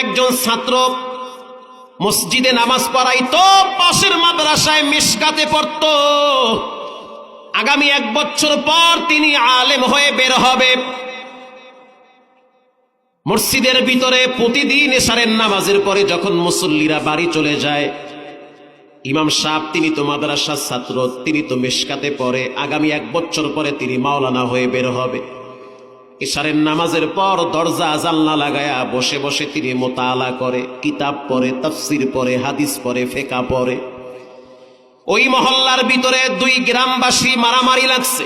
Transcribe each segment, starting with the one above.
একজন ছাত্র মসজিদে নামাজ পড়াইতো, পাশের মাদ্রাসায় মিশকাতে পড়তো। আগামী 1 বছর পর তিনি আলেম হয়ে বের হবে। মসজিদের ভিতরে প্রতিদিন এশারের নামাজের পরে যখন মুসল্লিরা বাড়ি চলে যায়, ইমাম সাহেব তিনি তো মাদ্রাসার ছাত্র, তিনি তো মিশকাতে পড়ে, আগামী 1 বছর পরে তিনি মাওলানা হয়ে বের হবে। এশারের নামাজের পর দরজা জানলা লাগায়া বসে বসে তিনি মোতালা করে, কিতাব পড়ে, তাফসির পড়ে, হাদিস পড়ে, ফিকহ পড়ে। ওই মহল্লার ভিতরে 2 গ্রামবাসী মারামারি লাগছে।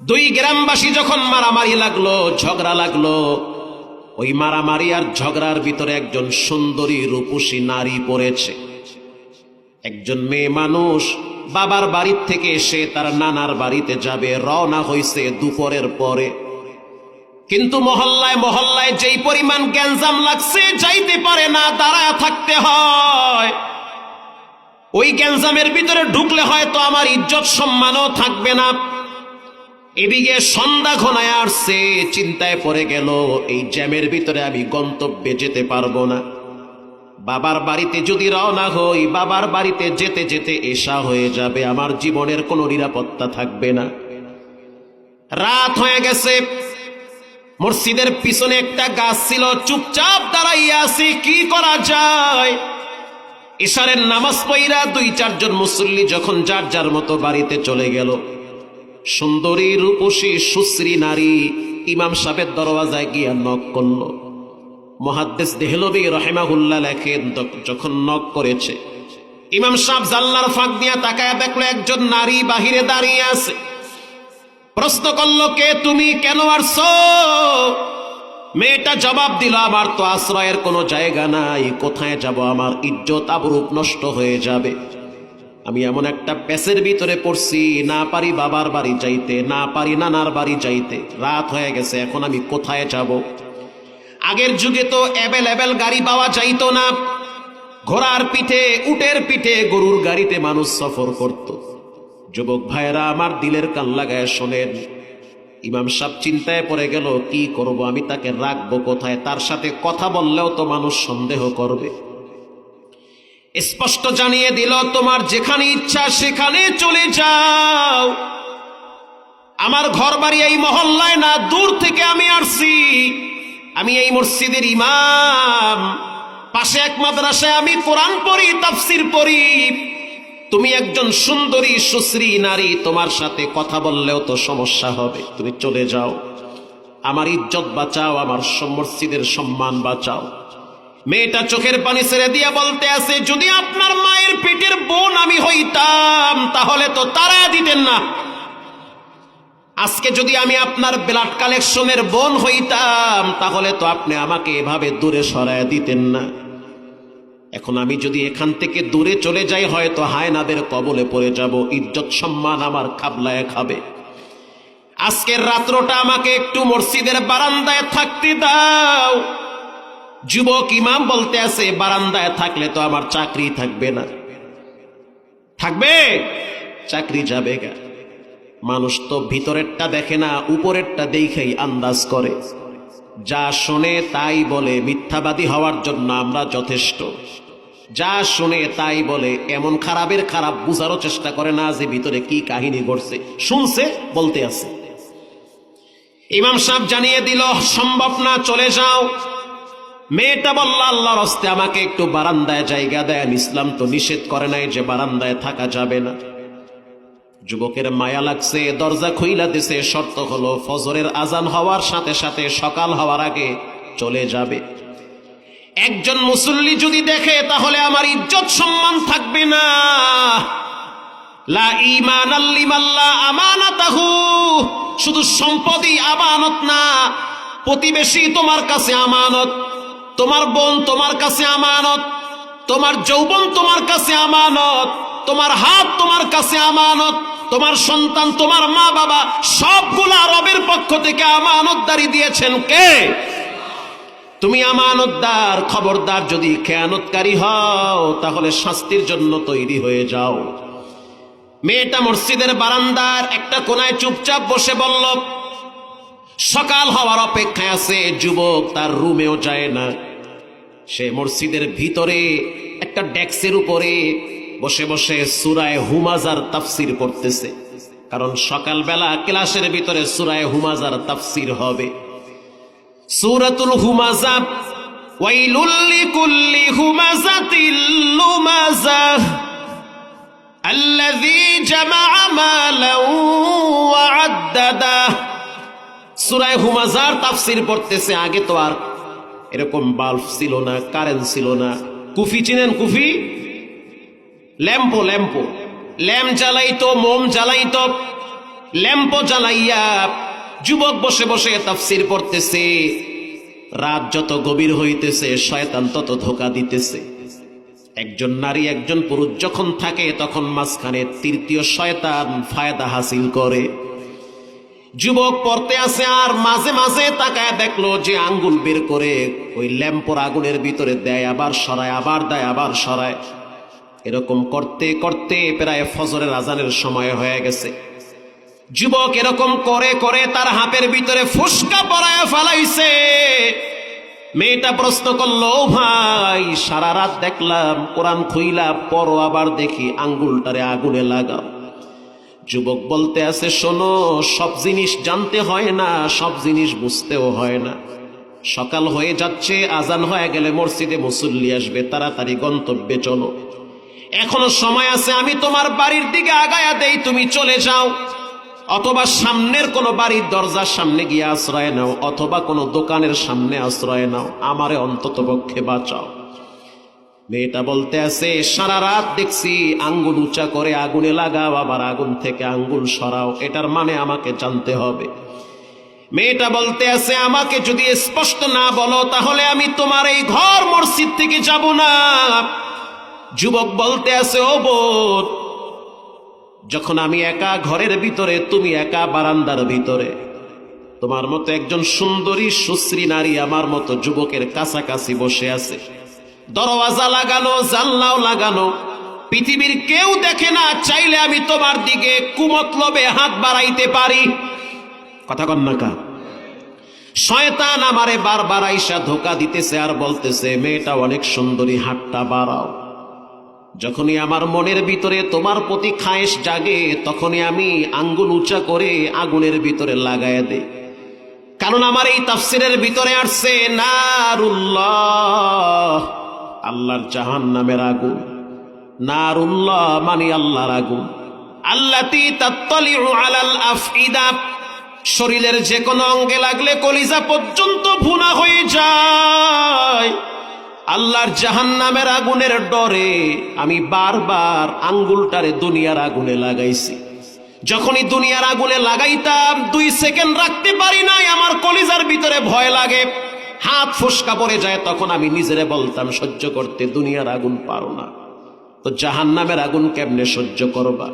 2 গ্রামবাসী যখন মারামারি লাগলো, ঝগড়া লাগলো, ওই মারামারি আর ঝগড়ার ভিতরে একজন সুন্দরী রূপসী নারী পড়েছে। একজন মেয়ে মানুষ বাবার বাড়ির থেকে এসে তার নানার বাড়িতে যাবে, রওনা হইছে দুপুরের পরে। কিন্তু মহল্লায় মহল্লায় যেই পরিমাণ গ্যাঞ্জাম লাগছে, যাইতে পারে না, দাঁড়ায় থাকতে হয়। ওই গ্যাঞ্জামের ভিতরে ঢুকলে হয়তো আমার ইজ্জত সম্মানও থাকবে না। এদিকে সন্ধ্যা ঘনায় আসছে, চিন্তায় পড়ে গেল এই জ্যামের ভিতরে আমি গন্তব্যে যেতে পারবো না। বাবার বাড়িতে যদি রওনা হই, বাবার বাড়িতে যেতে যেতে এশা হয়ে যাবে, আমার জীবনের কোনো নিরাপত্তা থাকবে না। রাত হয়ে গেছে। মসজিদের পিছনে একটা গাছ ছিল, চুপচাপ দাঁড়াইয়া আছি, কি করা যায়। এশারের নামাজ পড়া 2-4 জন মুসল্লি যখন যার যার মতো বাড়িতে চলে গেল, সুন্দরী রূপসী সুশ্রী নারী ইমাম সাহেবের দরওয়াজায় গিয়া নক করল। মুহাদ্দিস দেহলভী রাহিমাহুল্লাহ লেখেন, যখন নক করেছে, ইমাম সাহেব জানলার ফাঁক দিয়া তাকায়া দেখলো একজন নারী বাহিরে দাঁড়িয়ে আছে। প্রশ্ন করল, কে তুমি, কেন আসছো? মেয়েটা জবাব দিল, আমার তো আশ্রয়ের কোনো জায়গা নাই, কোথায় যাব, আমার ইজ্জত আবরূপ নষ্ট হয়ে যাবে। আমি এমন একটা পেছের ভিতরে পড়ছি, না পারি বাবার বাড়ি যাইতে, না পারি নানার বাড়ি যাইতে, রাত হয়ে গেছে, এখন আমি কোথায় যাব? আগের যুগে তো অ্যাভেলেবেল গাড়ি পাওয়া যাইতো না। ঘোড়ার পিঠে, উটের পিঠে, গরুর গাড়িতে মানুষ সফর করত। যুবক ভাইরা আমার, দিলের কান লাগায় শোনেন। ইমাম সাহেব চিন্তায় পড়ে গেল, কি করব, আমি তাকে রাখবো কোথায়? তার সাথে কথা বললেও তো মানুষ সন্দেহ করবে। স্পষ্ট জানিয়ে দিল, তোমার যেখানে ইচ্ছা সেখানে চলে যাও, আমার ঘর বাড়ি এই মহল্লায় না, দূর থেকে আমি আসছি। আমি এই মসজিদের ইমাম, পাশে এক মাদ্রাসায় আমি কোরআন পড়ি, তাফসির পড়ি। তুমি একজন সুন্দরী সুশ্রী নারী, তোমার সাথে কথা বললেও তো সমস্যা হবে, তুমি চলে যাও, আমার ইজ্জত বাঁচাও, আমার মসজিদের সম্মান বাঁচাও। মেয়েটা চোখের পানি ছেড়ে দিয়া বলতে আছে, যদি আপনার মায়ের পেটের বোন আমি হইতাম তাহলে তো তারা দিতেন না। আজকে যদি আমি আপনার ব্লাড কালেকশনের বোন হইতাম তাহলে তো আপনি আমাকে এভাবে দূরে সরায় দিতেন না। এখন আমি যদি এখান থেকে দূরে চলে যাই, হয়তো হায়নাদের কবলে পড়ে যাব, ইজ্জত সম্মান আমার খাবলায় খাবে। আজকের রাত্রটা আমাকে একটু মসজিদের বারান্দায় থাকতে দাও। যুবক ইমাম বলতে আছে, বারান্দায় থাকলে তো আমার চাকরি থাকবে না। থাকবে? চাকরি যাবে গা। মানুষ তো ভিতরেরটা দেখে না, উপরেরটা দেখেই আন্দাজ করে। যা শোনে তাই বলে, মিথ্যাবাদী হওয়ার জন্য আমরা যথেষ্ট। যা শোনে তাই বলে, এমন খারাপের খারাপ বুঝারও চেষ্টা করে না যে ভিতরে কি কাহিনী ঘটছে। শুনছে, বলতে আছে। ইমাম সাহেব জানিয়ে দিল, সম্ভব না, চলে যাও। মেয়েটা বলল, আল্লাহর হস্তে আমাকে একটু বারান্দায় জায়গা দেন, ইসলাম তো নিষেধ করে নাই যে বারান্দায় থাকা যাবে না। যুবকের মায়া লাগছে, দরজা খুইলা দিছে। শর্ত হলো, ফজরের আজান হওয়ার সাথে সাথে, সকাল হওয়ার আগে চলে যাবে। একজন মুসল্লি যদি দেখে তাহলে আমার ইজ্জত সম্মান থাকবে না। লা ঈমান লিমাল্লা আমানাতাহু, শুধু সম্পদই আমানত না, প্রতিবেশী তোমার কাছে আমানত, তোমার বোন তোমার কাছে আমানত, তোমার যৌবন তোমার কাছে আমানত, তোমার হাত তোমার কাছে আমানত, তোমার সন্তান, তোমার মা বাবা, সবগুলা রবের পক্ষ থেকে আমানতদারি দিয়েছেন কে? তুমি আমানতদার। খবরদার, যদি খেয়ানতকারী হও তাহলে শাস্তির জন্য তৈরি হয়ে যাও। মেয়েটা মসজিদের বারান্দার একটা কোনায় চুপচাপ বসে বলল, সকাল হওয়ার অপেক্ষায় আছে। যুবক তার রুমেও যায় না, সে মসজিদের ভিতরে একটা ডেস্কের উপরে বসে বসে সূরায়ে হুমাজার তাফসীর পড়তেছে, কারণ সকালবেলা ক্লাসের ভিতরে সূরায়ে হুমাজার তাফসীর হবে। সূরাতুল হুমাজা, ওয়াইলুল লিকুল্লি হুমাজাতিল লুমাজাহ আল্লাযী জামাআ মালান ওয়া আদ্দাদা। সূরায়ে হুমাজার তাফসীর পড়তেছে। আগে তো আর এরকম বাল্ব ছিল না, কারেন্ট ছিল না। কুফি চিনেন? কুফি ল্যাম্পো, ল্যাম্প জ্বালাইতো, মোম জ্বালাইতো। ল্যাম্পো জ্বালাইয়া যুবক বসে বসে তাফসীর পড়তেছে। রাত যত গভীর হইতেছে শয়তান তত ধোঁকা দিতেছে। একজন নারী একজন পুরুষ যখন থাকে তখন মাঝখানে তৃতীয় শয়তান ফায়দা হাসিল করে। যুবক পড়তে আসে আর মাঝে মাঝে তাকায় দেখলো যে আঙ্গুল বের করে ওই ল্যাম্পোর আগুনের ভিতরে দেয়, আবার সরায়, আবার দেয়, আবার সরায়। এরকম করতে করতে প্রায় ফজরের আজানের সময় হয়ে গেছে। যুবক এরকম করে করে তার হাতের ভিতরে ফুসকা পরায় ফেলাইছে। মেয়েটা প্রশ্ন করলো, ভাই সারা রাত দেখলাম কোরআন খুইলা পড়ো, আবার দেখি আঙ্গুলটারে আগুনে লাগাও। যুবক বলতে আছে, শোনো, সব জিনিস জানতে হয় না, সব জিনিস বুঝতেও হয় না। সকাল হয়ে যাচ্ছে, আজান হয়ে গেলে মসজিদে মুসল্লি আসবে, তাড়াতাড়ি গন্তব্যে চলো। এখনো সময় আছে, আমি তোমার বাড়ির দিকে আগায়া দেই, তুমি চলে যাও। অথবা সামনের কোনো বাড়ির দরজার সামনে গিয়ে আশ্রয় নাও, অথবা কোনো দোকানের সামনে আশ্রয় নাও, আমারে অন্তত পক্ষে বাঁচাও। মেয়েটা বলতে আছে, সারা রাত দেখছি আঙ্গুল উঁচা করে আগুনে লাগাও, আবার আগুন থেকে আঙ্গুল সরাও, এটার মানে আমাকে জানতে হবে। মেয়েটা বলতে আছে, আমাকে যদি স্পষ্ট না বলো তাহলে আমি তোমার এই ঘর মসজিদ থেকে যাব না। যুবক বলতে আছে, ও বোন, যখন আমি একা ঘরের ভিতরে, তুমি একা বারান্দার ভিতরে, তোমার মতো একজন সুন্দরী সুশ্রী নারী আমার মতো যুবকের কাছাকাছি বসে আছে, দরওয়াজা লাগানো, জানলাও লাগানো, পৃথিবীর কেউ দেখে না, চাইলে আমি তোমার দিকে কুমতলবে হাত বাড়াইতে পারি। কথা কন না কা? শয়তান আমারে বারবার আইসা ধোকা দিতেছে আর বলতেছে, মেয়েটা অনেক সুন্দরী, হাতটা বাড়াও। যখনই আমার মনের ভিতরে তোমার প্রতি খায়েশ জাগে, তখনই আমি আঙ্গুল উঁচা করে আগুনের ভিতরে লাগায় দেই। কারণ আমার এই তাফসীরের ভিতরে আসছে নারুল্লাহ, আল্লাহর জাহান্নামের আগুন। নারুল্লাহ মানে আল্লাহর আগুন। আল্লাতী তাত্তালিউ আলাল আফইদা, শরীরের যে কোনো অঙ্গে লাগলে কলিজা পর্যন্ত ভুনা হয়ে যায়। আল্লাহর জাহান্নামের আগুনের ডরে আমি বারবার আঙ্গুলটারে দুনিয়ার আগুনে লাগাইছি। যখনই দুনিয়ার আগুনে লাগাইতাম 2 সেকেন্ড রাখতে পারি নাই, আমার কলিজার ভিতরে ভয় লাগে, হাত ফসকা পড়ে যায়। তখন আমি নিজেরে বলতাম, সহ্য করতে দুনিয়ার আগুন পারো না, তো জাহান্নামের আগুন কেমনে সহ্য করবা?